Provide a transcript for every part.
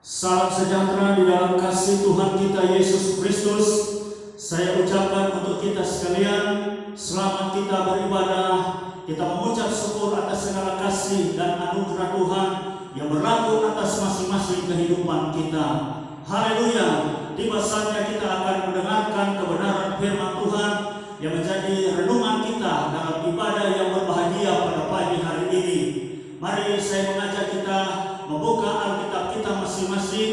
Salam sejahtera di dalam kasih Tuhan kita Yesus Kristus. Saya ucapkan untuk kita sekalian, selamat kita beribadah. Kita mengucap syukur atas segala kasih dan anugerah Tuhan yang berlaku atas masing-masing kehidupan kita. Haleluya. Tiba saatnya kita akan mendengarkan kebenaran firman Tuhan yang menjadi renungan kita dalam ibadah yang berbahagia pada pagi hari ini. Mari saya mengajak kita membuka Alkitab kita masing-masing,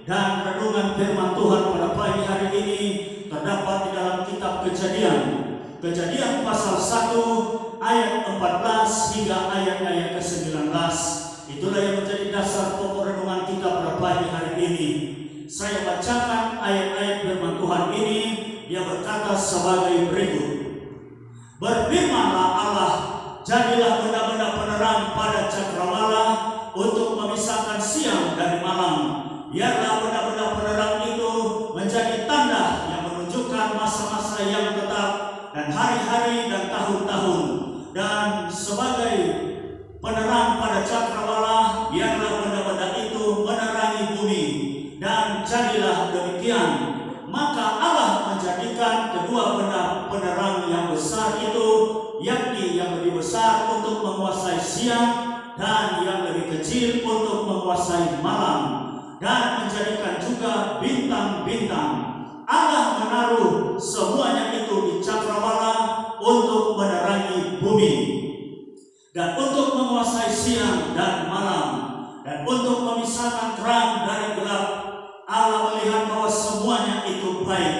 dan renungan firman Tuhan pada pagi hari ini terdapat di dalam kitab Kejadian pasal 1 ayat 14 hingga ayat ke-19. Itulah yang menjadi dasar pokok renungan kita pada pagi hari ini. Saya bacakan ayat-ayat firman Tuhan ini. Dia berkata sebagai berikut. Berfirmanlah Allah, jadilah benda-benda penerang pada cakrawala untuk memisahkan siang dari malam. Biarlah benda-benda penerang itu menjadi tanda yang menunjukkan masa-masa yang tetap dan hari-hari dan tahun-tahun. Dan sebagai penerang pada cakrawala, biarlah benda-benda itu menerangi bumi. Dan jadilah demikian. Maka Allah menjadikan kedua benda penerang yang besar itu, yakni yang lebih besar untuk menguasai siang dan yang lebih kecil untuk menguasai malam, dan menjadikan juga bintang-bintang. Allah menaruh semuanya itu di cakrawala untuk menerangi bumi, dan untuk menguasai siang dan malam, dan untuk memisahkan terang dari gelap. Allah melihat bahwa semuanya itu baik.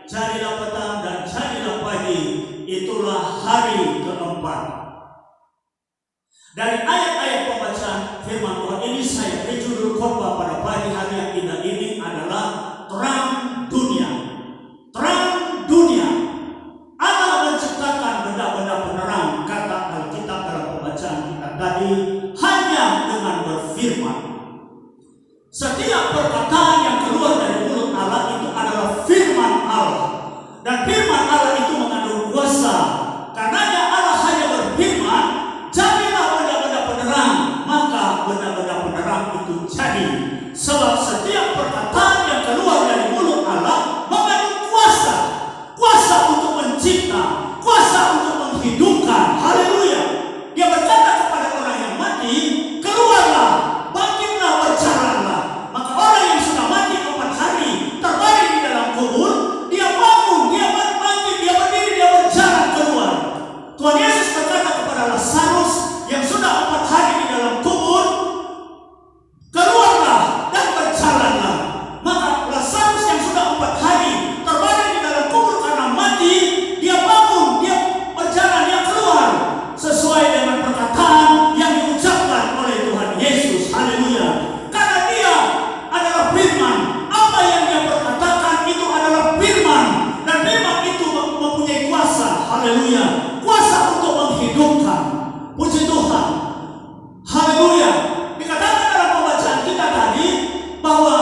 Jadilah petang dan jadilah pagi. Itulah hari keempat. Dari ayat-ayat pembacaan firman Tuhan ini, saya beri judul khotbah pada pagi hari yang indah ini adalah terang dunia. Terang dunia. Allah menciptakan benda-benda penerang, kata Alkitab dalam pembacaan kita tadi, hanya dengan berfirman. Setiap perkataan yang keluar dari mulut Allah itu adalah firman Allah. Dan firman Allah itu mengandung kuasa. Karenanya Allah hanya berfirman, jadilah benda-benda penerang, maka benda-benda penerang itu jadi. Sebab setiap perkataan yang keluar dari mulut Allah mengandung kuasa. Kuasa untuk mencipta, kuasa untuk menghidupkan. Haleluya. Dia berkata kepada orang yang mati, keluarlah, bangkitlah, berjalanlah. Maka orang yang sudah mati 4 hari terbaring di dalam kubur, dia bangun, dia bangkit, dia berdiri, dia berjalan keluar. Tuhan Yesus berkata kepada Lazarus yang sudah 4 hari di dalam kubur, keluarlah dan berjalanlah. Maka Lazarus yang sudah 4 hari terbaring di dalam kubur karena mati, dia bangun, dia berjalan, dia keluar sesuai dengan perkataan yang diucapkan oleh Tuhan Yesus. Haleluya. Karena dia adalah firman. Apa yang dia perkatakan itu adalah firman, dan firman itu mempunyai kuasa. Haleluya. Kuasa untuk menghidupkan. Puji Tuhan. Haleluya. Dikatakan dalam pembacaan kita tadi bahwa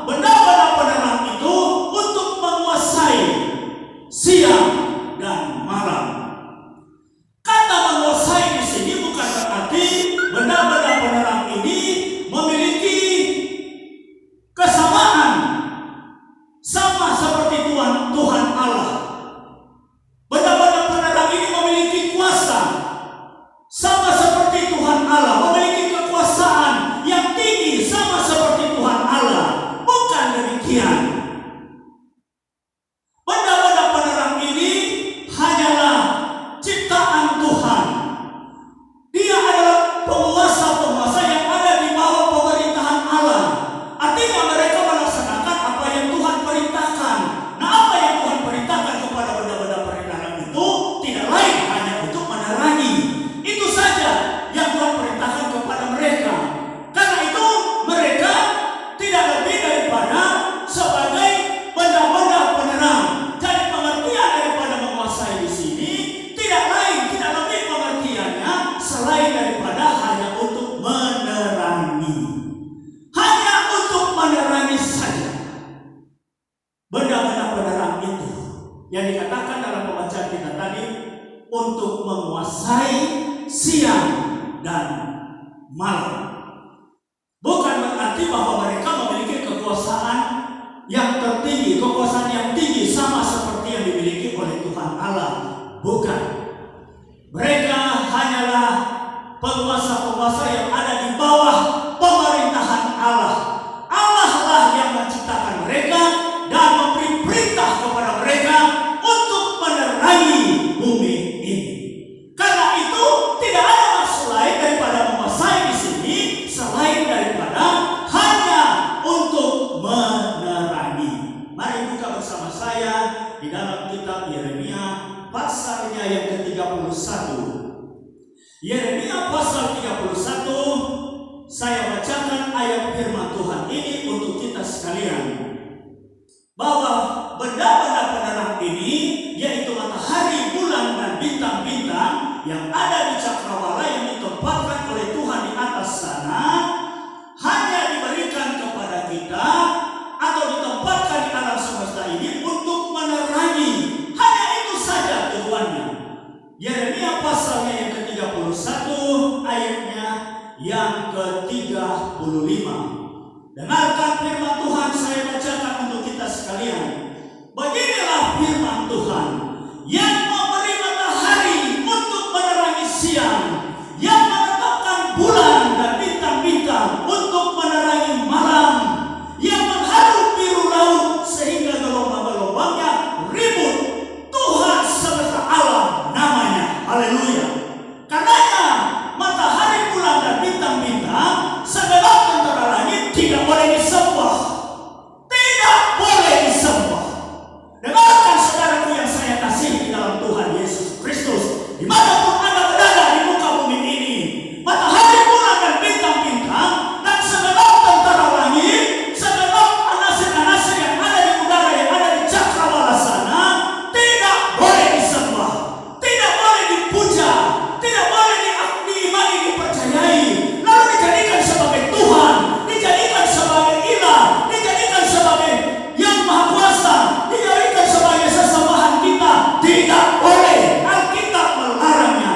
benda-benda penerang itu untuk menguasai siang dan malam. Kata menguasai di sini bukan berarti benda-benda penerang ini memiliki kesamaan sama seperti Tuhan Allah. Benda-benda penerang ini memiliki kuasa sama seperti Tuhan Allah, memiliki kekuasaan yang tinggi sama seperti Tuhan Allah. Bukan demikian. Benda-benda penerang ini hanyalah ciptaan Tuhan. Dia adalah penguasa-penguasa yang ada di bawah pemerintahan Allah. Artinya mereka melaksanakan apa yang Tuhan perintahkan. Nah, apa yang Tuhan perintahkan kepada benda-benda penerang itu tidak lain hanya untuk menerangi. Itu saja yang Tuhan perintahkan kepada mereka. Karena itu mereka tidak lebih daripada sebagai benda-benda penerang. Jadi pengertian daripada menguasai di sini tidak lain, tidak lebih pengertiannya selain daripada hanya untuk menerangi. Hanya untuk menerangi saja. Benda-benda penerang itu yang dikatakan dalam pembacaan kita tadi untuk menguasai siang dan malam. Bukan berarti bahwa mereka memiliki yang tertinggi, kekuasaan yang tinggi sama seperti yang dimiliki oleh Tuhan Allah. Bukan. Mereka hanyalah penguasa-penguasa yang ada di bawah pemerintahan Allah. Allah lah yang menciptakan mereka dan memberi perintah kepada mereka untuk menerangi bumi ini. Karena itu tidak ada maksud lain daripada menguasai di sini selain daripada hanya untuk menerangi. Mari buka bersama saya di dalam kitab Yeremia pasalnya yang ke-31. Yeremia pasal 31, saya bacakan ayat firman Tuhan ini untuk kita sekalian. Bahwa benda-benda penerang ini, yaitu matahari, bulan, dan bintang-bintang yang ada di cakrawala yang ditempatkan oleh Tuhan di atas sana, hanya diberikan kepada kita atau ditempatkan di alam semesta ini untuk menerangi. Hanya itu saja tujuannya. Yeremia pasalnya yang ke-31, ayatnya yang ke-35. Dengarkan firman Tuhan, saya bacakan untuk kita sekalian. Beginilah firman Tuhan, yang memberi matahari untuk menerangi siang, yang menetapkan bulan dan bintang-bintang untuk menerangi malam, yang mengharum biru laut sehingga gelombang-gelombangnya ribut. Tuhan semesta alam namanya. Haleluya. Karenanya matahari, bulan, dan bintang-bintang, segenap tentara langit tidak boleh disembah. Tidak boleh disembah. Dengarkan saudaraku yang saya kasih di dalam Tuhan Yesus Kristus, dimanapun Anda berada di muka bumi ini, matahari, bulan, dan bintang-bintang, dan segenap tentara langit, segenap anasir-anasir yang ada di udara, yang ada di cakrawala sana, tidak boleh disembah, tidak boleh dipuja, tidak boleh diimani, dipercayai, lalu dijadikan sebagai Tuhan, dijadikan sebagai ilah, dijadikan sebagai yang maha kuasa, dijadikan sebagai sesembahan kita. Tidak boleh. Alkitab melarangnya.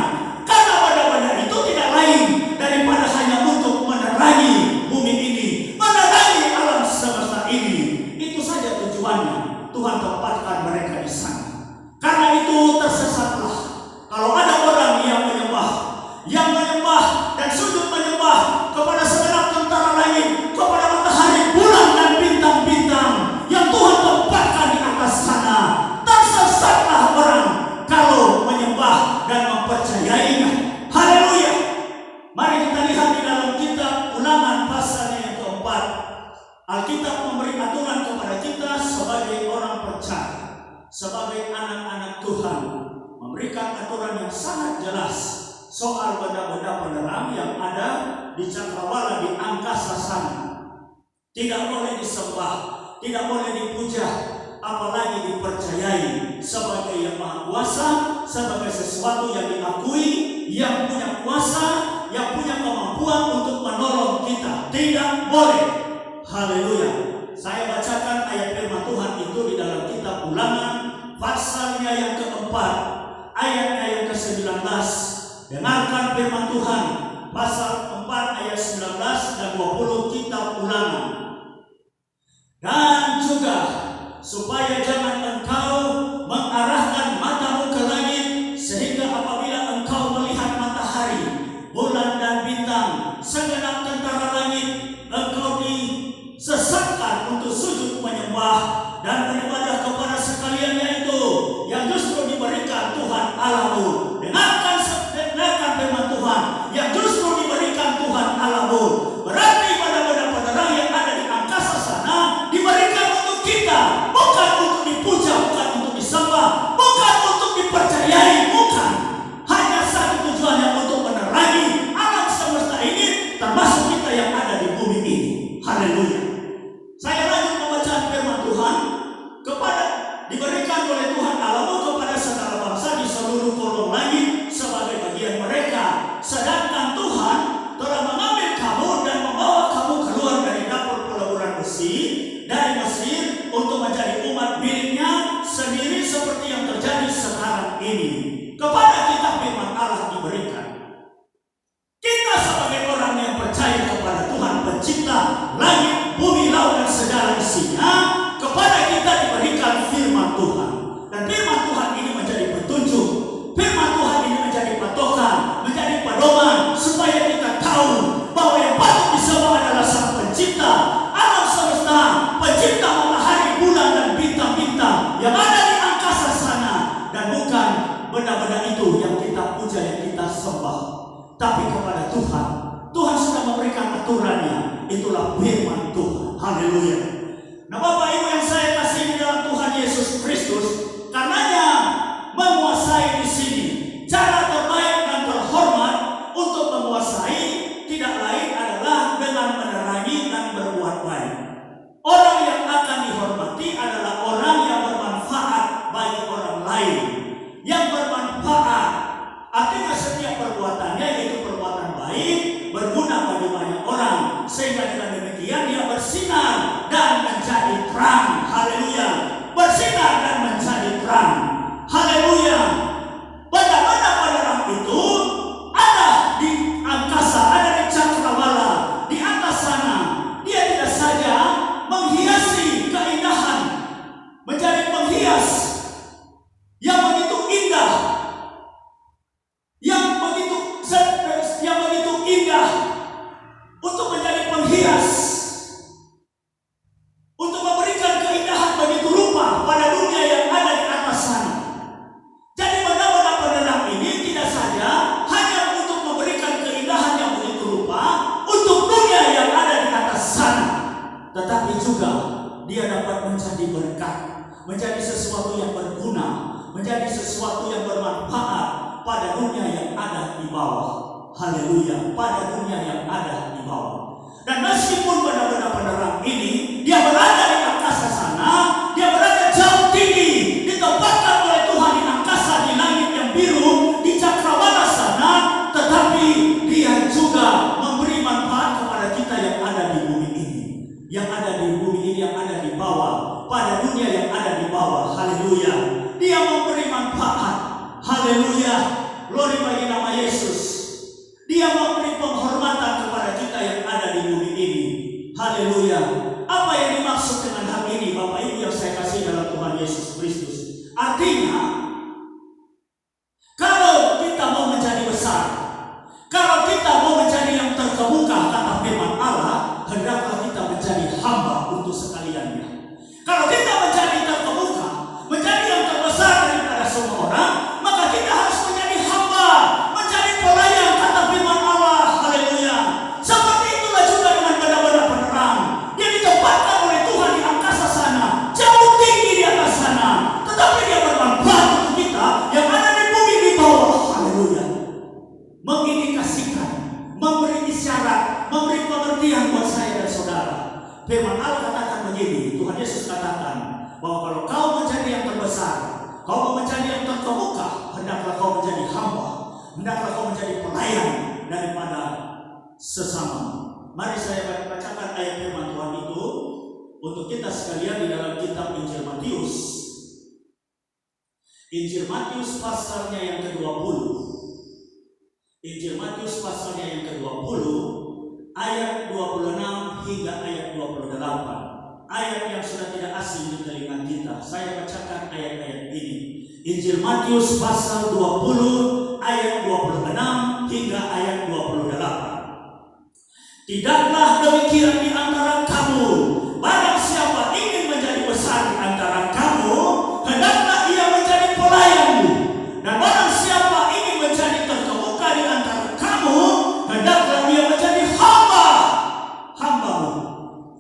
Karena benda-benda itu tidak lain daripada hanya untuk menerangi bumi ini, menerangi alam semesta ini. Itu saja tujuannya. Tuhan tempatkan mereka di sana. Karena itu tersesatlah kalau ada orang yang menyembah dan sujud menyembah kepada segenap tentara langit, kepada matahari, bulan, dan bintang-bintang yang Tuhan tempatkan di atas sana. Tersesatlah orang kalau menyembah dan mempercayainya. Haleluya. Mari kita lihat di dalam kitab Ulangan pasalnya yang keempat. Alkitab memberi aturan kepada kita sebagai orang percaya, sebagai anak-anak Tuhan, memberikan aturan yang sangat jelas soal benda-benda penerang yang ada di cakrawala, di angkasa sana. Tidak boleh disembah, tidak boleh dipuja, apalagi dipercayai sebagai yang maha kuasa, sebagai sesuatu yang diakui, yang punya kuasa, yang punya kemampuan untuk menolong kita. Tidak boleh. Haleluya. Saya bacakan ayat firman Tuhan itu di dalam kitab Ulangan pasalnya yang keempat, ayatnya yang ke-19. Dengarkan firman Tuhan, pasal 4 ayat 19 dan 20 kitab Ulangan. Dan juga supaya jangan engkau mengarahkan matamu ke langit, sehingga apabila engkau melihat matahari, bulan, dan bintang, segenap tentara langit, engkau disesatkan untuk sujud menyembah dan beribadah kepada sekaliannya itu, yang justru diberikan Tuhan Allahmu. Dengarkan firman Tuhan, yang justru diberikan Tuhan Allahmu. Berarti benda-benda penerang yang ada di angkasa sana diberikan untuk kita, bukan untuk dipuja, bukan untuk disembah, bukan untuk dipercayai, bukan. Hanya satu tujuannya, untuk menerangi alam semesta ini, termasuk kita yang ada di bumi ini. Haleluya. Saya lanjut membaca firman Tuhan. Diberikan oleh Tuhan Allahmu kepada segala bangsa di seluruh kolong langit sebagai bagian mereka. Sedangkan Tuhan telah mengambil kamu dan membawa kamu keluar dari dapur peleburan besi dari Mesir untuk menjadi umat miliknya sendiri, seperti yang terjadi sekarang ini. Kepada kita firman Allah diberikan. Kita sebagai orang yang percaya kepada Tuhan pencipta langit, Haleluya. Nah, Bapak Ibu yang saya kasihi dalam Tuhan Yesus Kristus, karenanya menguasai di sini. Cara terbaik dan terhormat untuk menguasai tidak lain adalah dengan menerangi dan berbuat baik. Orang yang akan dihormati adalah orang yang bermanfaat bagi orang lain. Yang bermanfaat artinya setiap perbuatannya yaitu perbuatan baik, berguna bagi banyak orang, sehingga dengan demikian dia bersinar dan menjadi terang. Haleluya. Bersinar dan menjadi terang. Haleluya. Bagaimana penerang itu? Ada di angkasa, ada di cakrawala, di atas sana. Dia tidak saja menghiasi keindahan, menjadi penghias yang begitu indah, yang begitu indah untuk menjadi penghias, untuk memberikan keindahan begitu rupa pada dunia yang ada di atas sana. Jadi benda-benda penerang ini tidak saja hanya untuk memberikan keindahan yang begitu rupa untuk dunia yang ada di atas sana, tetapi juga dia dapat menjadi berkat, menjadi sesuatu yang berguna, menjadi sesuatu yang bermanfaat pada dunia yang ada di bawah. Haleluya. Pada dunia yang ada di bawah. Dan meskipun benda-benda penerang ini dia berada di angkasa sana, dia berada jauh tinggi, ditempatkan oleh Tuhan di angkasa, di langit yang biru, di cakrawala sana, tetapi dia juga memberi manfaat kepada kita yang ada di bumi ini, yang ada di bumi ini, yang ada di bawah, pada dunia yang ada di bawah. Haleluya. Dia memberi manfaat. Haleluya. Glory bagi nama Yesus. Dia memberi penghormatan kepada kita yang ada di bumi ini. Haleluya. Apa yang dimaksud dengan hal ini, Bapak Ibu yang saya kasih dalam Tuhan Yesus Kristus? Artinya, kalau kita mau menjadi besar, kalau kita mau menjadi yang terkemuka, kata firman Allah, hendaklah kita menjadi hamba untuk sekaliannya. Kalau kita menjadi terkemuka, menjadi yang terbesar daripada semua orang, maka kita harus menjadi hamba, menjadi pelayan, kata firman Allah. Haleluya. Seperti itulah juga dengan benda-benda penerang. Dia ditempatkan oleh Tuhan di angkasa sana, jauh tinggi di atas sana, tetapi dia bermanfaat untuk kita yang ada di bumi di bawah. Haleluya. Mengindikasikan, memberi isyarat, memberi pengertian buat saya dan saudara. Firman Allah katakan begini, Tuhan Yesus katakan bahwa kalau kau menjadi yang terbesar, kau mau menjadi yang terkemuka, hendaklah kau menjadi hamba, hendaklah kau menjadi pelayan daripada sesama. Mari saya bacakan ayat firman Tuhan itu untuk kita sekalian di dalam kitab Injil Matius. Injil Matius pasalnya yang ke-20. Injil Matius pasalnya yang ke-20 ayat 26 hingga ayat 28. Ayat yang sudah tidak asing di telinga kita. Saya bacakan ayat-ayat ini. Injil Matius pasal 20 ayat 26 hingga ayat 28. Tidaklah demikian di antara kamu. Barang siapa ingin menjadi besar di antara kamu, hendaklah ia menjadi pelayanmu. Dan barang siapa ingin menjadi terkemuka di antara kamu, hendaklah ia menjadi hambamu.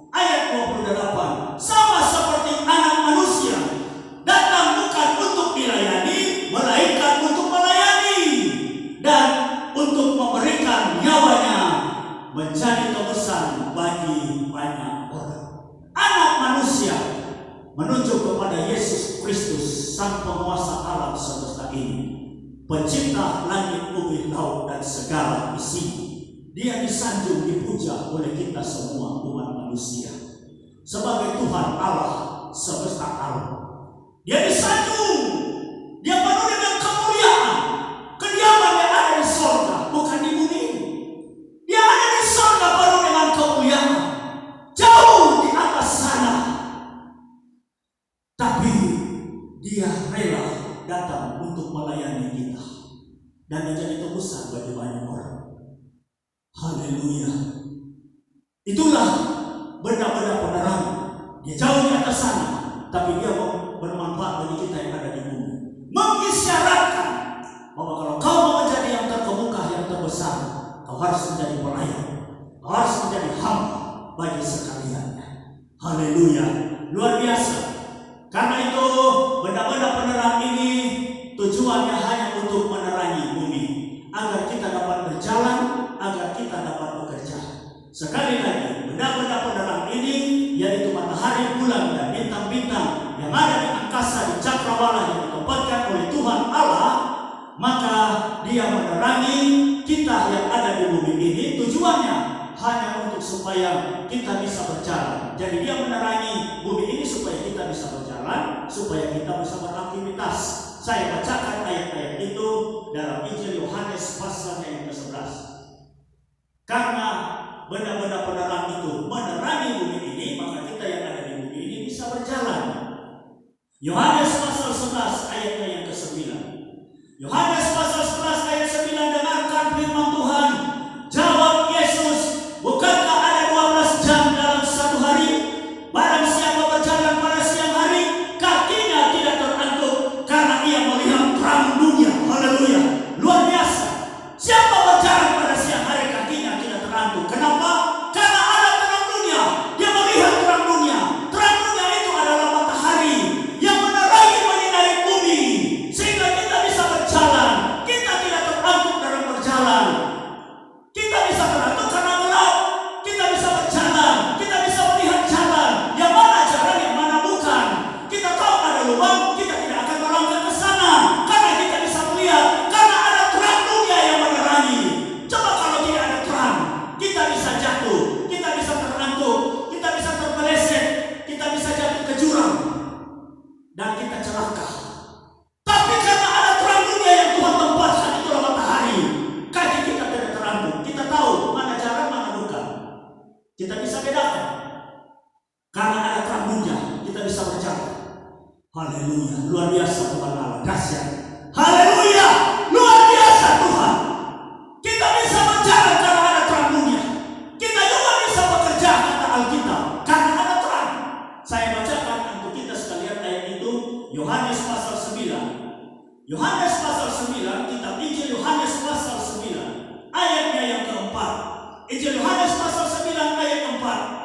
Ayat 28. Sama seperti anak manusia datang bukan untuk dilayani, melainkan untuk melayani dan untuk memberikan nyawanya menjadi tebusan bagi banyak orang. Anak manusia menunjuk kepada Yesus Kristus, sang penguasa alam semesta ini, pencipta langit, bumi, laut dan segala isinya. Dia disanjung, dipuja oleh kita semua umat manusia sebagai Tuhan Allah semesta alam. Dia disanjung, dia penuh dengan kemuliaan. Kediamannya ada di sorga, bukan di bumi. Dia ada di sorga penuh dengan kemuliaan, jauh di atas sana. Tapi dia rela datang untuk melayani kita dan menjadi tebusan bagi banyak orang. Haleluya. Itulah benda-benda penerang. Dia jauh di atas sana, tapi dia bermanfaat bagi kita yang ada di bumi. Mengisyaratkan bahwa kalau kau mau menjadi yang terkemuka, yang terbesar, kau harus menjadi pelayan, kau harus menjadi hamba bagi sekaliannya. Haleluya, luar biasa. Karena itu benda-benda penerang ini tujuannya hanya untuk menerangi bumi, agar kita dapat berjalan, agar kita dapat bekerja. Sekali lagi, benda-benda penerang ini yaitu matahari, bulan, dan bintang-bintang yang ada di angkasa, di cakrawala yang ditempatkan oleh Tuhan Allah, maka dia menerangi kita yang ada di bumi ini. Tujuannya hanya untuk supaya kita bisa berjalan. Jadi dia menerangi bumi ini supaya kita bisa berjalan, supaya kita bisa beraktivitas. Saya bacakan ayat-ayat itu dalam Injil Yohanes pasal yang ke-11. Karena benda-benda penerang itu menerangi bumi ini, maka kita yang ada di bumi ini bisa berjalan. Yohanes pasal 11 ayatnya yang ke-9. Yohanes pasal 11 ayat 9, dengarkan firman Tuhan. Jawab Yesus, bukankah ada 12 jam dalam satu hari? Barang siapa berjalan pada siang hari, kakinya tidak terantuk, karena ia melihat terang dunia. Haleluya, luar biasa. Siapa berjalan pada siang hari, kakinya tidak terantuk. Kenapa? Karena ada terang dunia. Dia melihat terang dunia. Terang dunia itu adalah matahari yang menerangi menyinari bumi, sehingga kita bisa berjalan. Kita tidak terantuk dalam berjalan. Kita bisa terantuk karena gelap. Kita bisa berjalan. Kita bisa melihat jalan. Yang mana jalan, yang mana bukan. Kita tahu ada lubang, kita tidak akan melangkah ke sana, karena kita bisa melihat. Karena ada terang dunia yang menerangi. Coba kalau tidak ada terang, kita bisa jatuh, kita bisa terantuk, kita bisa terpeleset, kita bisa jatuh ke jurang, dan kita celaka. Tapi karena ada terang dunia yang Tuhan tempatkan, itulah matahari, kaki kita tidak terantuk. Kita tahu mana jalan, mana bukan. Kita bisa bedakan. Karena ada terang dunia, kita bisa berjalan. Haleluya, luar biasa Tuhan Allah, dahsyat. Haleluya, luar biasa Tuhan. Kita bisa berjalan karena ada terang dunia. Kita juga bisa bekerja, kata Alkitab, karena ada terang. Saya bacakan untuk kita sekalian ayat itu, Yohanes pasal 9. Yohanes pasal 9, kitab Injil Yohanes pasal 9, ayatnya yang keempat. Injil Yohanes pasal 9 ayat 4.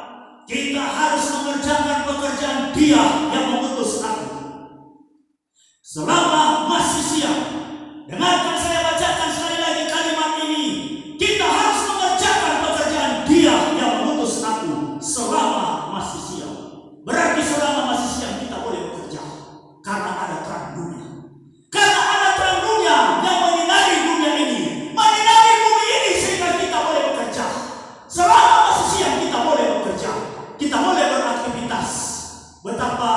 Kita harus mengerjakan pekerjaan Dia yang mengutus aku selama masih siang. Dengarkan saya bacakan sekali lagi kalimat ini. Kita harus mengerjakan pekerjaan Dia yang mengutus aku selama masih siang. Berarti selama masih siang kita boleh bekerja, karena ada terang dunia. Karena ada terang dunia yang menyinari dunia ini, menyinari bumi ini, sehingga kita boleh bekerja. Selama masih siang kita boleh bekerja, kita boleh beraktivitas. Betapa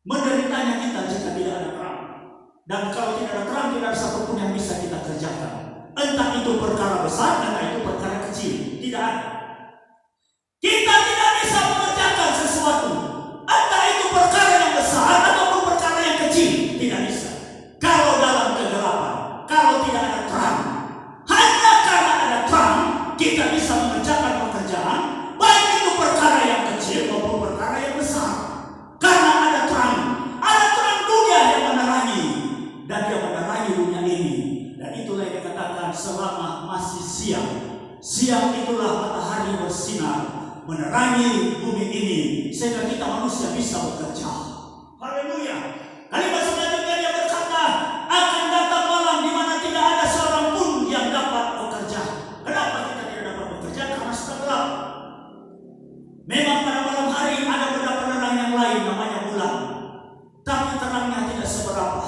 menderitanya kita jika tidak ada terang. Dan kalau tidak ada terang, tidak ada satupun yang bisa kita kerjakan. Entah itu perkara besar, entah itu perkara kecil, tidak ada. Kita tidak bisa mengerjakan sesuatu, entah itu perkara yang besar ataupun perkara yang kecil, tidak bisa. Kalau dalam kegelapan, kalau tidak ada terang. Hanya karena ada terang, kita bisa mengerjakan pekerjaan, baik itu perkara yang kecil maupun perkara yang besar. Karena ada terang dunia yang menerangi, dan dia menerangi dunia ini. Dan itulah yang dikatakan selama masih siang. Siang itulah matahari bersinar, menerangi bumi ini, sehingga kita manusia bisa bekerja. Haleluya. Kalimat selanjutnya dia berkata, akan datang malam di mana tidak ada seorang pun yang dapat bekerja. Kenapa kita tidak dapat bekerja? Karena sudah gelap. Memang pada malam hari ada benda penerang yang lain, namanya bulan, tapi terangnya tidak seberapa.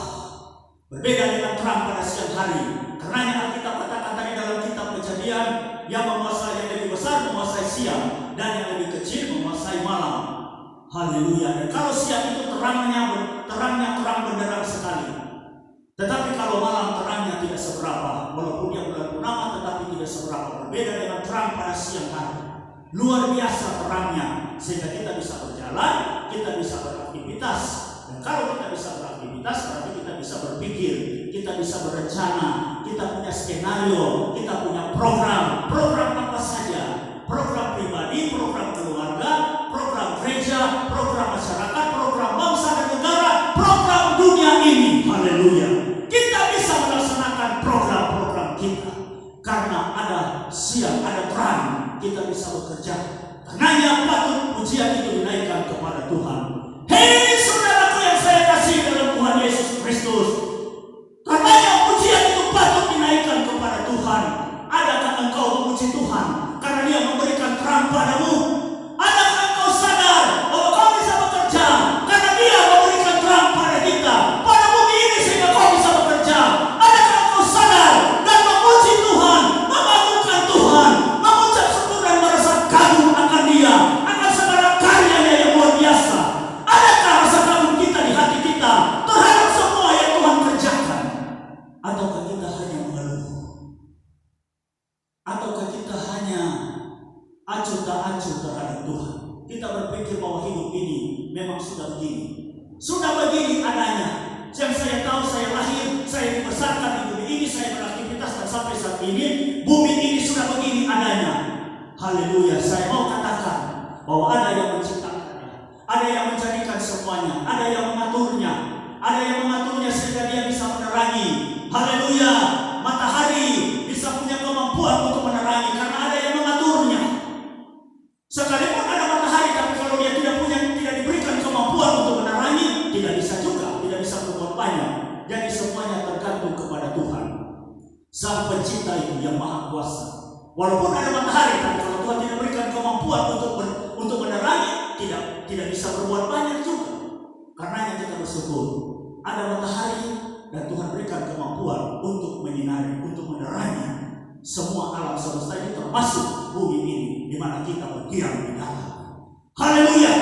Berbeda dengan terang pada siang hari. Karenanya Alkitab katakan tadi dalam kitab Kejadian, yang menguasai yang lebih besar menguasai siang, dan yang lebih kecil menguasai malam. Haleluya. Dan kalau siang itu terang benderang sekali. Tetapi kalau malam terangnya tidak seberapa, walaupun dia bulan purnama tetapi tidak seberapa. Berbeda dengan terang pada siang hari. Luar biasa terangnya, sehingga kita bisa berjalan, kita bisa beraktivitas. Dan kalau kita bisa beraktivitas, berarti kita bisa berpikir, kita bisa berencana, kita punya skenario, kita punya program apa saja. Program pribadi, program keluarga, program gereja, program masyarakat, program bangsa dan negara, program dunia ini. Haleluya. Kita bisa melaksanakan program-program kita. Karena ada siang, ada terang, kita bisa bekerja. Karenanya patut pujian memang sudah begini. Sudah begini adanya. Yang saya tahu, saya lahir, saya dibesarkan di bumi ini, saya beraktivitas dan sampai saat ini bumi ini sudah begini adanya. Haleluya. Saya mau katakan bahwa ada yang menciptakannya, ada yang menjadikan semuanya, ada yang mengaturnya, sehingga dia bisa menerangi. Haleluya. Matahari bisa punya kemampuan untuk menerangi karena ada yang mengaturnya. Sekalipun ada matahari, tapi kalau dia tidak diberikan kemampuan untuk menerangi, tidak bisa juga, tidak bisa berbuat banyak. Jadi semuanya tergantung kepada Tuhan, Sang Pencipta itu yang Maha Kuasa. Walaupun ada matahari, tapi kalau Tuhan tidak berikan kemampuan untuk menerangi, tidak bisa berbuat banyak juga. Karena kita bersyukur ada matahari dan Tuhan berikan kemampuan untuk menyinari, untuk menerangi semua alam semesta ini, termasuk bumi ini di mana kita berdiam di dalam. Haleluya.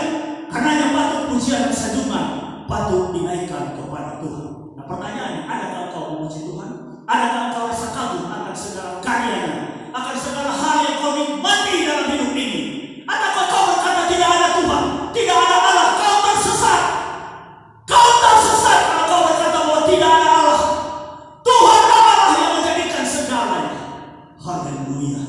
Karena yang patut pujian dan sanjungan patut dinaikkan kepada Tuhan. Nah, pertanyaannya, adakah engkau memuji Tuhan? Adakah engkau rasa kagum akan segala karyanya, akan segala hal yang kau nikmati dalam hidup ini? Adakah kau berkata tidak ada Tuhan, tidak ada Allah? Kau tersesat. Kau tersesat kalau kau berkata bahwa tidak ada Allah. Tuhan Allah yang menjadikan segalanya. Haleluya.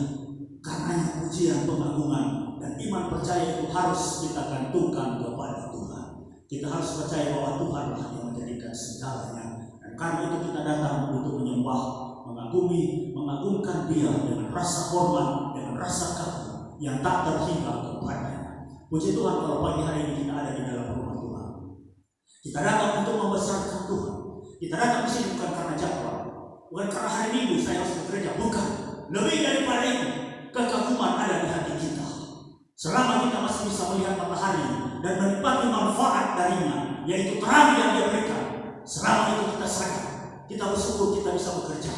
Karenanya pujian, pengagungan, dan iman percaya itu harus kita gantungkan kepada Tuhan. Kita harus percaya bahwa Tuhan lah yang menjadikan segalanya. Dan karena itu kita datang untuk menyembah, mengagungkan Dia dengan rasa hormat, dengan rasa kagum yang tak terhingga kepadanya. Puji Tuhan kalau pagi hari ini kita ada di dalam rumah Tuhan. Kita datang untuk membesarkan Tuhan. Kita datang di sini bukan karena jadwal, bukan karena hari Minggu saya harus bekerja, bukan. Lebih daripada itu, kekaguman ada di hati kita. Selama kita masih bisa melihat matahari dan menikmati manfaat darinya, yaitu terang yang Dia berikan, selama itu kita sadar, kita bersyukur kita bisa bekerja.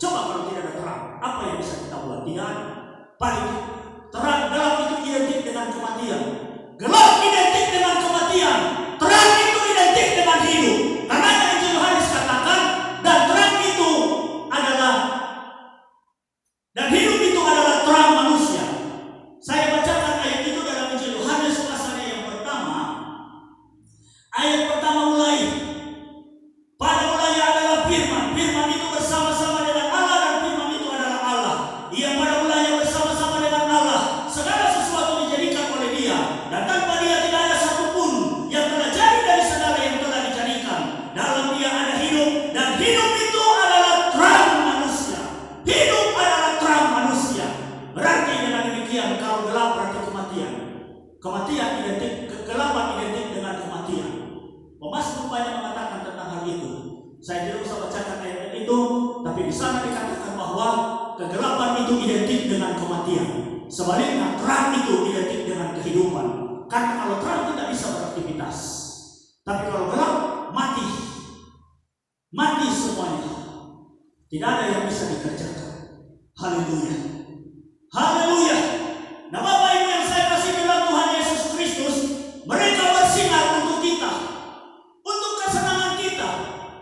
Coba kalau tidak ada terang, apa yang bisa kita buat? Tidak ada. Paling terang, gelap itu identik dengan kematian. Gelap identik dengan kematian. Terang itu identik dengan hidup. Karena Injil Yohanes katakan, dan terang itu adalah, dan hidup itu adalah terang manusia. Saya bacakan ayat itu dalam Injil Yohanes pasalnya yang pertama. Ayat pertama mulai. Pada mulanya adalah firman. Firman itu bersama-sama dengan Allah dan firman itu adalah Allah. Ia pada mulanya bersama-sama dengan Allah. Segala sesuatu dijadikan oleh Dia, dan tanpa Dia tidak ada satupun yang telah jadi dari segala yang telah dijadikan. Dalam Dia ada hidup, dan hidup itu adalah terang manusia. Hidup adalah terang manusia. Berarti dengan demikian, kalau gelap berarti kematian. Kematian identik, kegelapan identik dengan kematian. Pemasmur banyak mengatakan tentang hal itu. Saya tidak usah bacakan ayat itu, tapi di sana dikatakan bahwa kegelapan itu identik dengan kematian. Sebaliknya terang itu identik dengan kehidupan. Karena kalau terang tidak bisa beraktivitas, tapi kalau gelap mati, mati semuanya. Tidak ada yang bisa dikerjakan. Haleluya, haleluya. Nah, Bapak Ibu yang saya kasih dalam Tuhan Yesus Kristus, mereka bersinar untuk kita, untuk kesenangan kita,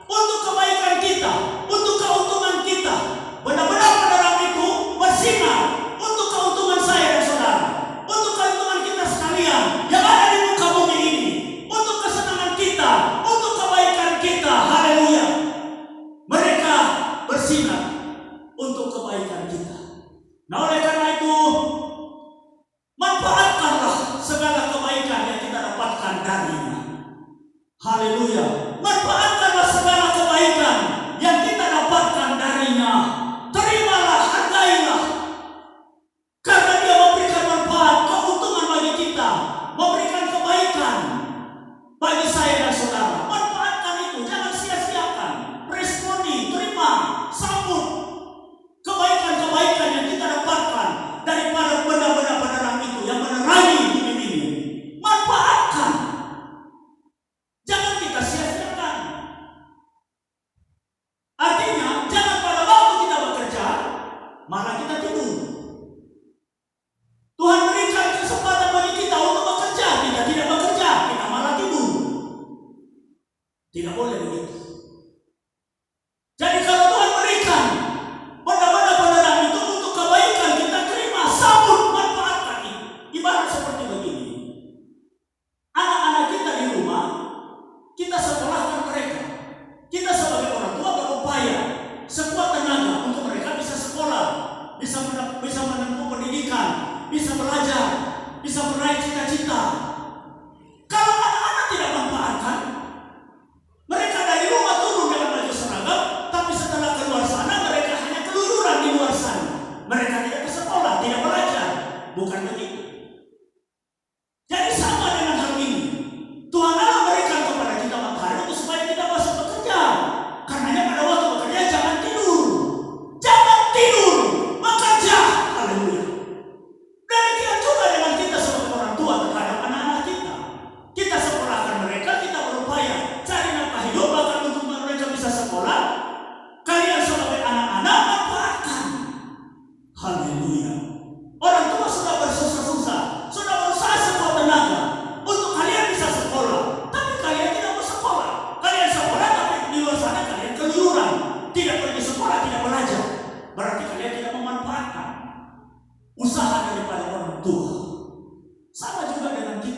untuk kebaikan kita, untuk keuntungan kita. Benar-benar penerang itu bersinar untuk keuntungan saya dan saudara, untuk keuntungan kita sekalian yang ada di muka bumi ini, untuk kesenangan kita, untuk kebaikan kita. Haleluya. Mereka bersinar untuk kebaikan kita.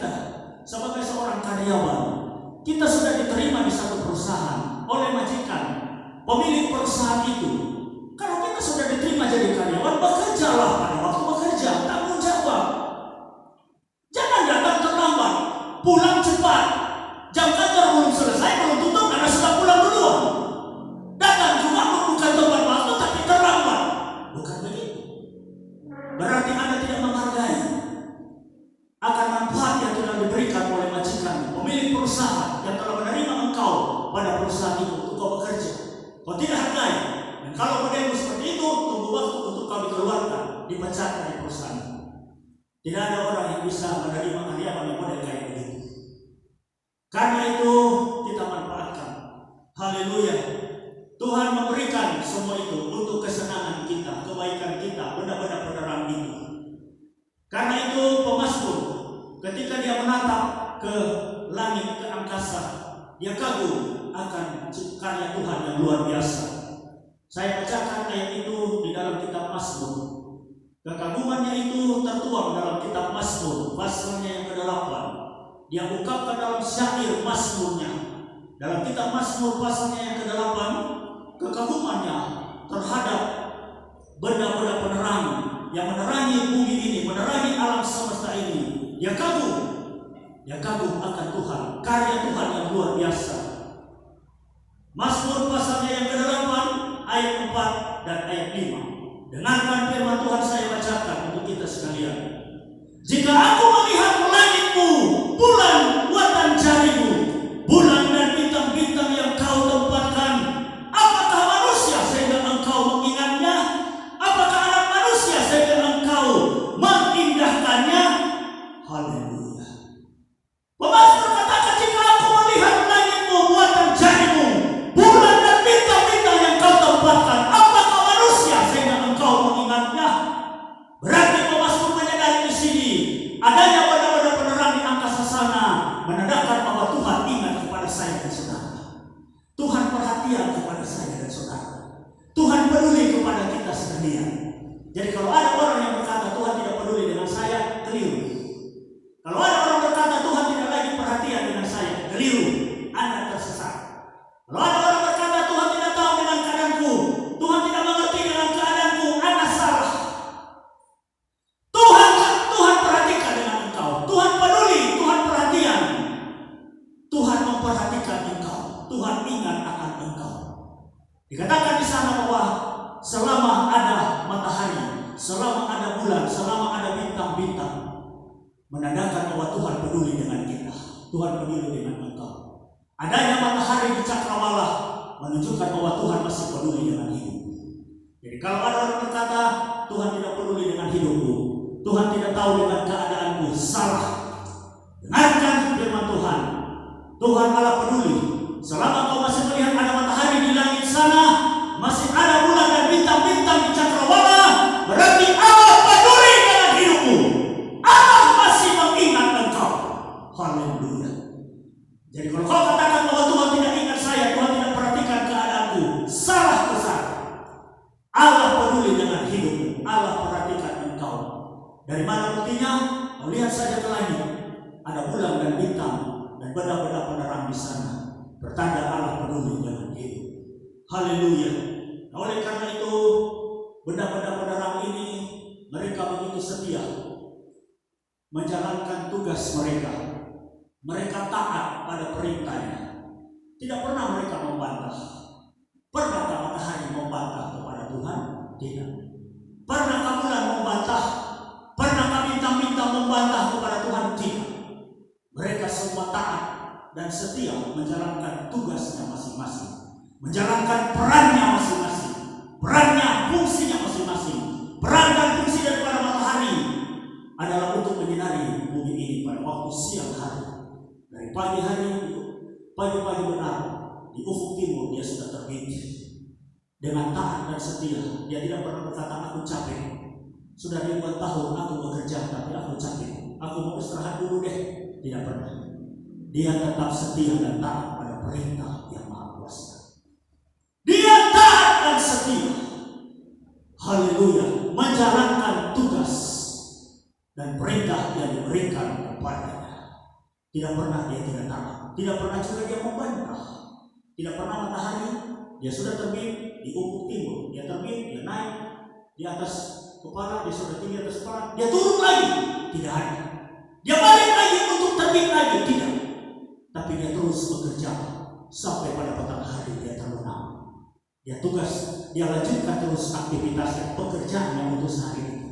kita sebagai seorang karyawan, kita sudah diterima di satu perusahaan oleh majikan, pemilik perusahaan itu. Kalau kita sudah diterima jadi karyawan, bekerjalah pada waktu bekerja, tanggung jawab. Jangan datang terlambat, pulang cepat. Jam kantor belum selesai, belum tutup, Anda sudah pulang duluan. Datang juga bukan tepat waktu, tapi terlambat. Bukan begitu. Berarti Anda tidak menghargai akan manfaat yang telah diberikan oleh majikan, pemilik perusahaan yang telah menerima engkau pada perusahaan itu untuk kau bekerja. Kau tidak hargai. Dan kalau model seperti itu, tunggu waktu untuk kau dikeluarkan, dipecat dari perusahaan. Tidak ada orang yang bisa menerima karyawan yang model kayak begitu. Karena itu kita manfaatkan. Haleluya. Tuhan memberikan semua itu untuk kesenangan kita, kebaikan kita, benda-benda penerang itu. Karena itu pemazmur ketika dia menatap ke langit, ke angkasa, dia kagum akan karya Tuhan yang luar biasa. Saya bacakan ayat itu di dalam kitab Mazmur. Kekagumannya itu tertuang dalam kitab Mazmur, pasalnya yang ke-8. Dia ungkapkan dalam syair Mazmurnya. Dalam kitab Mazmur pasalnya yang ke-8, kekagumannya terhadap benda-benda penerang yang menerangi bumi ini, menerangi alam semesta ini. Dia kagum akan Tuhan, karya Tuhan yang luar biasa. Mazmur pasalnya yang ke-8 ayat 4 dan ayat 5. Dengarkan firman Tuhan, saya bacakan untuk kita sekalian. Jika aku melihat langitmu, bulan buatan jarimu, bulan dan bintang-bintang yang kau tempatkan, apakah manusia sehingga engkau mengingatnya? Apakah anak manusia sehingga engkau mengindahkannya? Haleluya. Pemazmur katakan, jika aku melihat langitmu, buatan jarimu, bulan dan bintang-bintang yang kau tempatkan, apakah manusia sehingga engkau mengingatnya? Berarti pemazmur menyadari di sini adanya benda-benda penerang di angkasa sana, menandakan bahwa Tuhan ingat kepada saya dan saudara. Tuhan perhatian kepada saya dan saudara. Tuhan peduli kepada kita sekalian. Jadi kalau ada orang yang berkata Tuhan tidak peduli dengan saya, keliru. Kalau ada orang berkata Tuhan tidak lagi perhatian dengan saya, keliru. Anda tersesat. Kalau ada orang berkata Tuhan tidak tahu dengan keadaanku, Tuhan tidak mengerti dengan keadaanku, Anda salah. Tuhan perhatikan dengan engkau. Tuhan peduli, Tuhan perhatian. Tuhan memperhatikan engkau. Tuhan ingat akan engkau. Dikatakan di sana bahwa selama ada matahari, selama ada bulan, selama ada bintang-bintang, menandakan bahwa Tuhan peduli dengan kita. Tuhan peduli dengan engkau. Adanya matahari di cakrawala menunjukkan bahwa Tuhan masih peduli dengan hidup. Jadi kalau ada orang berkata Tuhan tidak peduli dengan hidupku, Tuhan tidak tahu dengan keadaanmu, salah. Dengarkan firman Tuhan. Tuhan Allah peduli. Selama kau masih melihat ada matahari di langit sana, masih ada bulan dan bintang-bintang di cakrawala, berarti Allah peduli dengan hidupmu. Allah masih mengingat engkau. Haleluya. Jadi kalau kau katakan bahwa Tuhan tidak ingat saya, Tuhan tidak perhatikan keadaanku, salah besar. Allah peduli dengan hidupmu. Allah perhatikan engkau. Dari mana buktinya? Kau lihat saja ke langit. Ada bulan dan bintang dan benda-benda penerang di sana. Bertanda Allah peduli dengan hidup. Haleluya. Nah, oleh karena itu, benda-benda penerang ini mereka begitu setia menjalankan tugas mereka. Mereka taat pada perintahnya. Tidak pernah mereka membantah. Pernahkah matahari membantah kepada Tuhan? Tidak. Pernahkah bulan membantah? Pernahkah bintang-bintang membantah kepada Tuhan? Tidak. Mereka semua taat dan setia menjalankan tugasnya masing-masing, menjalankan perannya masing-masing, perannya, fungsinya masing-masing. Peran dan fungsi daripada matahari adalah untuk menyinari bumi ini pada waktu siang hari. Dari pagi hari, pagi-pagi benar, di ufuk timur dia sudah terbit. Dengan taat dan setia, dia tidak pernah berkata aku capek. Sudah ribuan tahun aku bekerja tapi aku capek. Aku mau istirahat dulu deh. Tidak pernah. Dia tetap setia dan taat pada perintah yang maha kuasa. Dia taat dan setia. Haleluya. Menjalankan tugas dan perintah yang diberikan kepadanya. Tidak pernah dia tidak taat. Tidak pernah juga dia membantah. Tidak pernah matahari dia sudah terbit di ufuk timur, dia terbit, dia naik di atas kepala, dia sudah tinggi atas kepala, dia turun lagi, tidak ada. Dia balik lagi untuk terbit lagi, tidak. Tapi dia terus bekerja sampai pada petang hari dia terbenam. Dia tugas, dia lanjutkan terus aktivitasnya, pekerjaannya untuk sehari itu.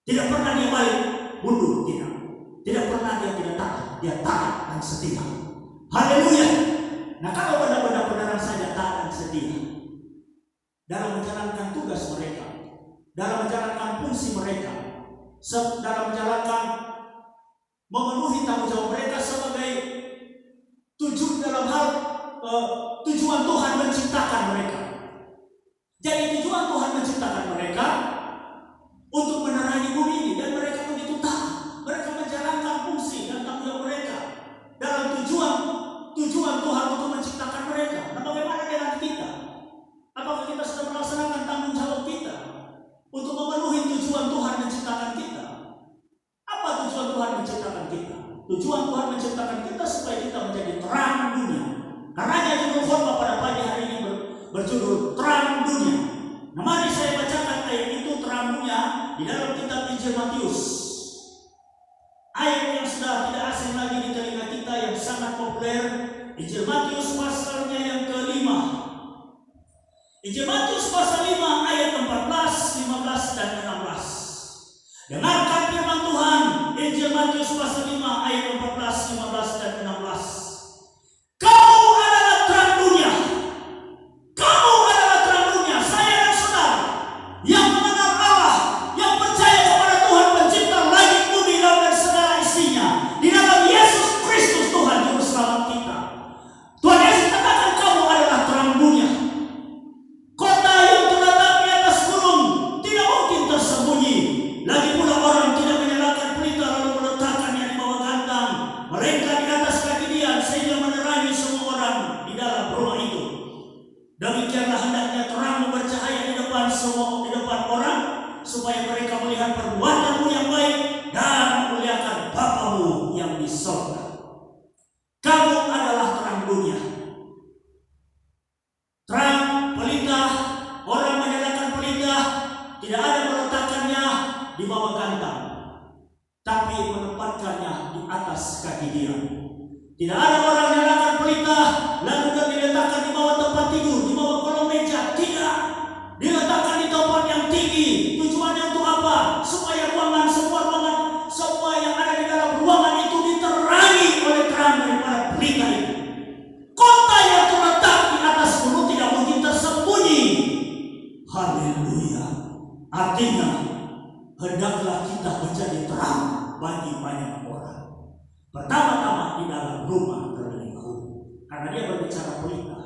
Tidak pernah dia balik mundur, tidak. Tidak pernah dia tidak taat, dia taat dan setia. Haleluya. Nah, kalau benar-benar benaran saja taat dan setia dalam menjalankan tugas mereka, dalam menjalankan fungsi mereka, dalam menjalankan memenuhi tanggung jawab mereka sebagai tujuan Tuhan menciptakan mereka. Jadi tujuan Tuhan menciptakan mereka untuk menerangi bumi ini, dan mereka begitu taat. Mereka menjalankan fungsi dan tanggung jawab mereka dalam tujuan Tuhan untuk menciptakan mereka. Nah, bagaimana dengan kita? Apakah kita sudah melaksanakan tanggung jawab kita untuk memenuhi tujuan Tuhan menciptakan kita? Apa tujuan Tuhan menciptakan kita? Tujuan Tuhan menciptakan kita supaya kita menjadi terang dunia. Karenanya judul khotbah pada pagi hari ini berjudul terang dunia. Nah, mari saya bacakan ayat itu, terang dunia, di dalam kitab Injil Matius. Ayat yang sudah tidak asing lagi di telinga kita, yang sangat populer. Injil Matius pasalnya yang ke-5. Injil Matius pasal 5 ayat 14, 15 dan 16. Dengarkan firman Tuhan. Injil Matius pasal 5 ayat 14, 15 dan 16. Kamu adalah terang dunia. Kamu adalah terang dunia, saya dan saudara yang mengenal Allah, yang percaya kepada Tuhan pencipta langit, bumi, laut dan segala isinya, di dalam Yesus Kristus Tuhan juru selamat kita. Tuhan Yesus katakan kamu adalah terang dunia. Kota yang terletak di atas gunung tidak mungkin tersembunyi. Lagi pula orang tidak menyalakan pelita lalu meletakkannya di bawah gantang, melainkan di atas kaki dia, sehingga menerangi semua orang di dalam rumah itu. Demikianlah hendaknya terangmu bercahaya di depan orang, supaya mereka melihat perbuatanmu yang baik dan memuliakan Bapamu yang di sorga. Kamu adalah terang dunia. Terang pelita, orang menyalakan pelita, tidak ada meletakkannya di bawah gantang, tapi menempatkannya di atas kaki dia. Tidak ada orang menyalakan pelita lalu diletakkan di bawah tempat tidur, di bawah kolong meja. Tidak, diletakkan di tempat yang tinggi. Tujuannya untuk apa? Supaya semua yang ada di dalam ruangan itu diterangi oleh terang daripada pelita itu. Kota yang terletak di atas gunung tidak mungkin tersembunyi. Haleluya. Artinya, hendaklah kita menjadi terang bagi banyak orang. Pertama-tama di dalam rumah terlebih dahulu, karena dia berbicara pelita.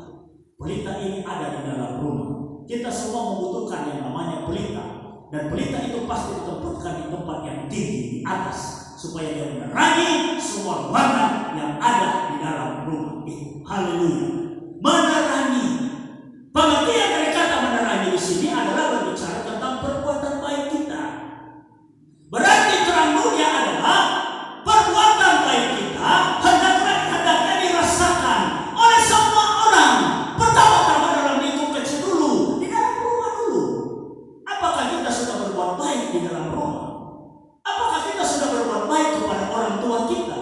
Pelita ini ada di dalam rumah. Kita semua membutuhkan yang namanya pelita, dan pelita itu pasti ditempatkan di tempat yang tinggi di atas, supaya dia menerangi semua ruangan yang ada di dalam rumah itu. Haleluya. Menerangi. Pengertian dari kata menerangi di sini adalah berbicara tentang perbuatan baik kita. Berarti terang dunia adalah perbuatan baik kita hendaknya dirasakan oleh semua orang. Pertama-tama dalam lingkup kecil dulu, di dalam rumah dulu. Apakah kita sudah berbuat baik di dalam rumah? Apakah kita sudah berbuat baik kepada orang tua kita?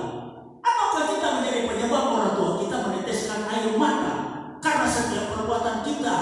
Apakah kita menjadi penyebab orang tua kita meneteskan air mata karena setiap perbuatan kita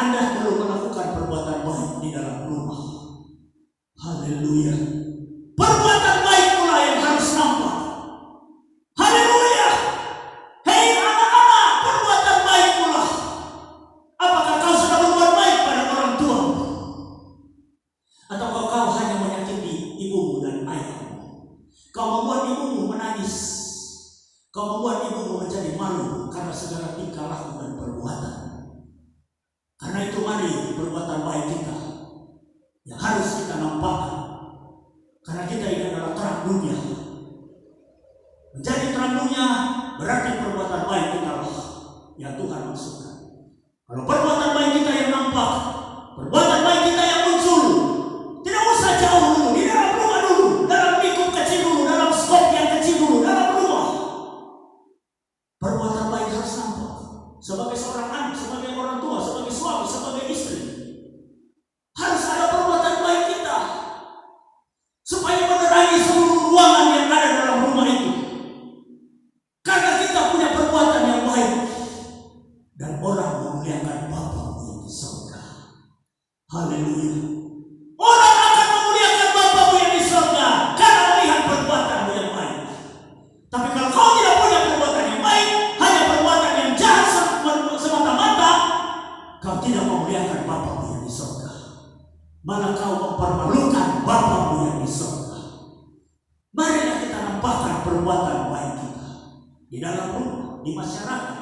Anda belum melakukan perbuatan baik di dalam rumah. Haleluya. Perbuatan baik pula yang harus nampak. Haleluya. Hei anak-anak, perbuatan baik pula. Apakah kau sudah berbuat baik pada orang tua? Atau kau hanya menyakiti ibumu dan ayahmu? Kau membuat ibumu menangis. Kau membuat ibumu menjadi malu karena segala tingkah laku dan perbuatan. Karena itu mari perbuatan baik kita yang harus kita nampakkan. Karena kita ini adalah terang dunia. Menjadi terang dunia berarti perbuatan baik kita lah yang Tuhan maksudkan. Kalau perbuatan baik kita yang nampak, perbuatan baik kita yang muncul, tidak usah jauh dulu, di dalam rumah dulu, dalam lingkup kecil dulu, dalam skop yang kecil dulu, dalam rumah. Perbuatan baik harus nampak. Sebagai seorang anak, sebagai orang tua, sebagai suami, sebagai istri, harus ada perbuatan baik kita supaya menerangi seluruh ruangan yang ada dalam rumah itu. Karena kita punya perbuatan yang baik dan orang memuliakan Bapa yang di surga. Haleluya. Orang akan memuliakan Bapa yang di surga karena melihat perbuatanmu yang baik. Tapi kalau kau tidak punya perbuatan yang baik, hanya perbuatan yang jahat semata-mata, kau tidak memuliakan Bapa yang di surga. Malah kau mempermalukan Bapa yang di surga. Marilah kita nampakkan perbuatan baik kita di dalam rumah, di masyarakat.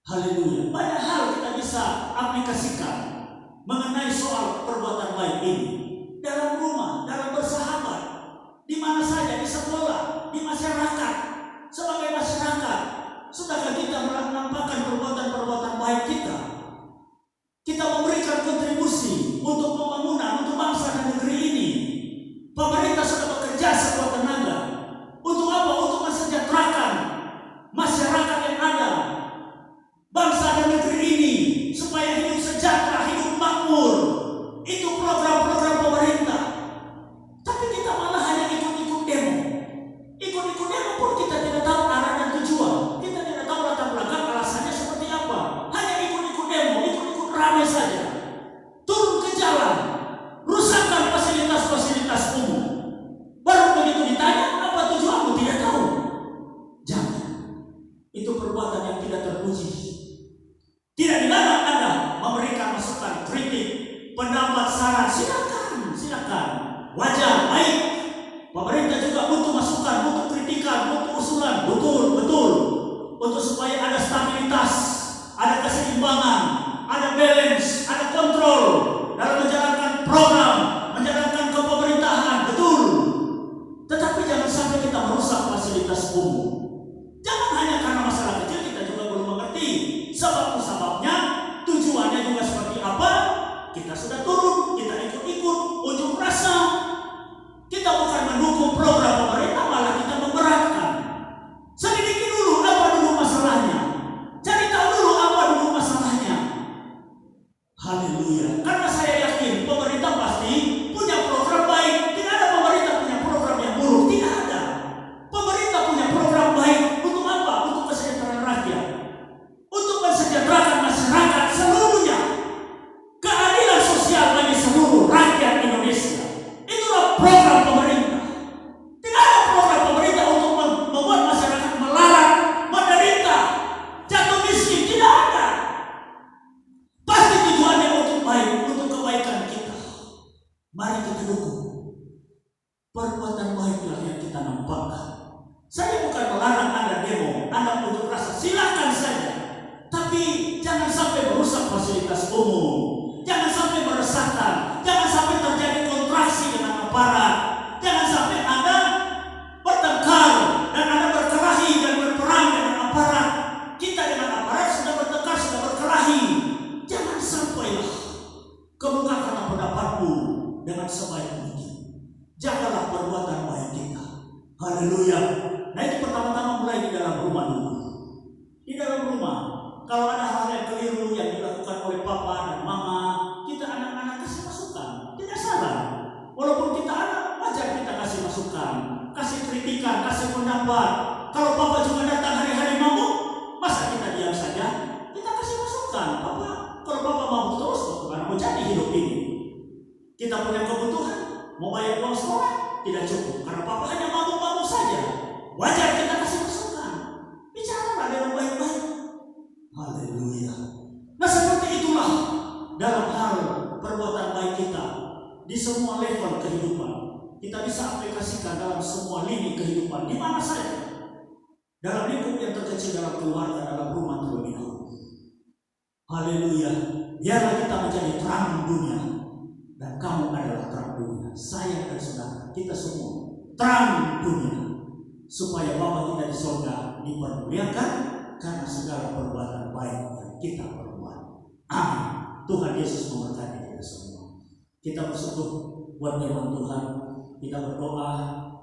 Haleluya. Banyak hal kita bisa aplikasikan mengenai soal perbuatan baik ini. Dalam rumah, dalam bersahabat, di mana saja, di sekolah, di masyarakat. Sebagai masyarakat, sudahkah kita menampakkan perbuatan-perbuatan baik kita? Kita memberikan kontribusi untuk pembangunan, untuk bangsa dan negeri ini. Pemerintah sudah bekerja sekuat tenaga. Untuk apa? Untuk mensejahterakan masyarakat yang ada, bangsa dan negeri ini, supaya hidup sejahtera, hidup makmur. Itu program-program pemerintah. Tapi kita malah hanya ikut-ikut demo. Ikut-ikut demo pun kita tidak tahu arah dan tujuan. Kita tidak tahu latar belakang alasannya seperti apa. Hanya ikut-ikut demo, ikut-ikut ramai saja. Turun ke jalan, rusakkan fasilitas-fasilitas umum. Baru begitu ditanya, apa tujuanmu? Tidak tahu. Jangan. Itu perbuatan yang tidak terpuji. Tidak dilarang Anda memberikan masukan, kritik, pendapat, saran. Silakan. Wajar, baik. Pemerintah juga butuh masukan, butuh kritikan, butuh usulan. Betul. Untuk supaya ada stabilitas, ada keseimbangan, ada balance, ada kontrol dalam menjalankan program, menjalankan kepemerintahan. Betul. Tetapi jangan sampai kita merusak fasilitas umum. Jangan hanya karena masalah kecil kita juga belum mengerti sebab-sebabnya, tujuannya juga seperti apa. Kita sudah turun, kita ikut-ikut, unjuk rasa. Kita bukan mendukung program pemerintah, malah kita memberatkan. Selidiki dulu apa dulu masalahnya. Cari tahu dulu apa dulu masalahnya. Haleluya. Karena saya yakin pemerintah pasti punya program baik. Tidak ada pemerintah punya program yang buruk. Tidak ada. Pemerintah punya program baik. Untuk apa? Untuk kesejahteraan rakyat. Untuk mensejahterakan masyarakat seluruhnya. Keadilan sosial bagi seluruh rakyat Indonesia. Itulah program pemerintah. Tidak ada program pemerintah untuk membuat masyarakat melarat, menderita, jatuh miskin. Tidak ada. Pasti tujuannya untuk baik, untuk kebaikan kita. Mari kita dukung. Perbuatan baiklah yang kita nampakkan. Saya bukan melarang Anda demo, Anda unjuk rasa, silakan saja. Tapi jangan sampai merusak fasilitas umum. Jangan sampai meresahkan. Jangan sampai terjadi kontraksi dengan aparat. Jangan sampai Anda bertengkar dan Anda berkelahi dan berperang dengan aparat. Kita dengan aparat sudah bertengkar, sudah berkelahi. Jangan sampailah kemukakan pendapatmu dengan sebaik mungkin. Jagalah perbuatan baik kita. Haleluya. Nah, itu pertama-tama mulai di dalam rumah dulu. Di dalam rumah, kalau ada hal yang keliru yang dilakukan oleh papa dan mama, kita anak-anak kasih masukan. Tidak salah. Walaupun kita anak, wajar kita kasih masukan, kasih kritikan, kasih pendapat. Kalau papa juga datang hari-hari mabuk, masa kita diam saja? Kita kasih masukan. Papa, kalau papa mabuk menjadi hidup ini. Kita punya kebutuhan, mau bayar uang sekolah tidak cukup karena papa hanya mabuk-mabuk saja. Wajar kita kasih masukan. Bicaralah dengan baik-baik. Haleluya. Nah, seperti itulah dalam hal perbuatan baik kita di semua level kehidupan. Kita bisa aplikasikan dalam semua lini kehidupan di mana saja. Dalam lingkup yang terkecil, dalam keluarga, dalam rumah terlebih dahulu. Haleluya. Biarlah kita menjadi terang dunia. Dan kamu adalah terang dunia. Saya dan saudara, kita semua terang dunia. Supaya Bapa kita di surga dipermuliakan karena segala perbuatan baik yang kita perbuat. Amin. Tuhan Yesus memberkati kita semua. Kita bersyukur buat firman Tuhan. Kita berdoa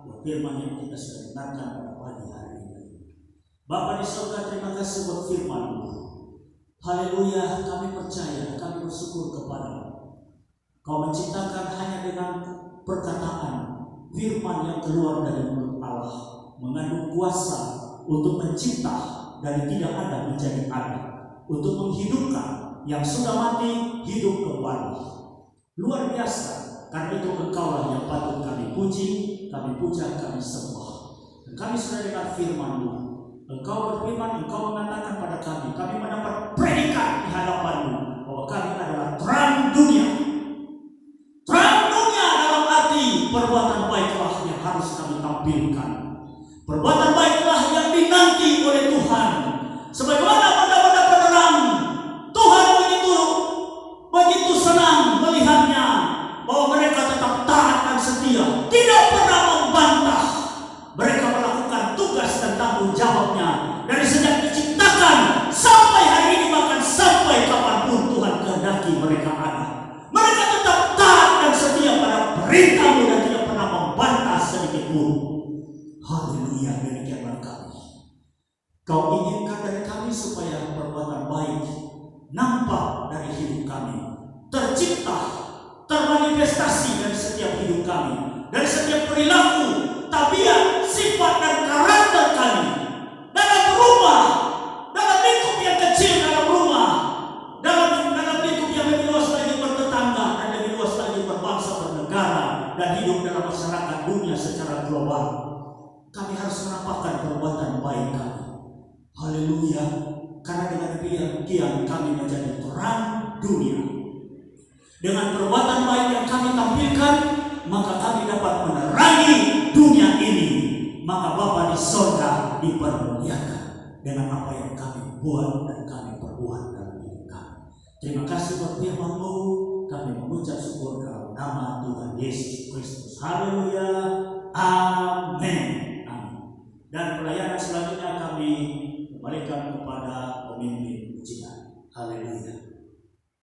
buat firman yang kita sudah dengarkan pada pagi hari ini. Bapa di surga, terima kasih buat firman-Mu. Haleluya, kami percaya, kami bersyukur kepada-Mu. Kau menciptakan hanya dengan perkataan firman yang keluar dari mulut Allah, mengandung kuasa untuk mencipta dari tidak ada menjadi ada, untuk menghidupkan yang sudah mati hidup kembali. Luar biasa, karena itu Engkaulah yang patut kami puji, kami puja, kami sembah. Dan kami sudah dengar firman-Mu. Engkau berfirman, Engkau mengatakan pada kami mendapat predikat di hadapan-Mu bahwa kami adalah terang dunia. Terang dunia dalam arti perbuatan baiklah yang harus kami tampilkan. Perbuatan baiklah yang dinanti oleh Tuhan. Sebagaimana benda-benda penerang, Tuhan begitu senang melihatnya bahwa mereka tetap taat dan setia, tidak pernah membantah. Mereka melakukan tugas dan tanggung jawabnya dari sejak diciptakan sampai hari ini, bahkan sampai kapanpun Tuhan kehendaki mereka ada. Mereka tetap taat dan setia pada perintah-Mu dan tidak pernah membantah sedikit pun. Haleluya, demikianlah kami. Kau inginkan dari kami supaya perbuatan baik nampak dari hidup kami, tercipta, termanifestasi dari setiap hidup kami, dari setiap perilaku, tabiat, sifat dan karakter kami, dalam rumah, dalam lingkup yang kecil, dalam rumah, dalam lingkup yang lebih luas lagi bertetangga dan lebih luas lagi berbangsa, bernegara, dan hidup dalam masyarakat dunia secara global. Kami harus menampakkan perbuatan baik kami. Haleluya. Karena dengan demikian kami menjadi terang dunia. Dengan perbuatan baik yang kami tampilkan, maka kami dapat menerangi dunia ini. Maka Bapa di surga dipermuliakan dengan apa yang kami buat dan kami perbuat dalam hidup kami. Terima kasih buat firman-Mu. Kami mengucap syukur dalam nama Tuhan Yesus Kristus. Haleluya. Amin. Dan pelayanan selanjutnya kami kembalikan kepada pemimpin pujian. Haleluya.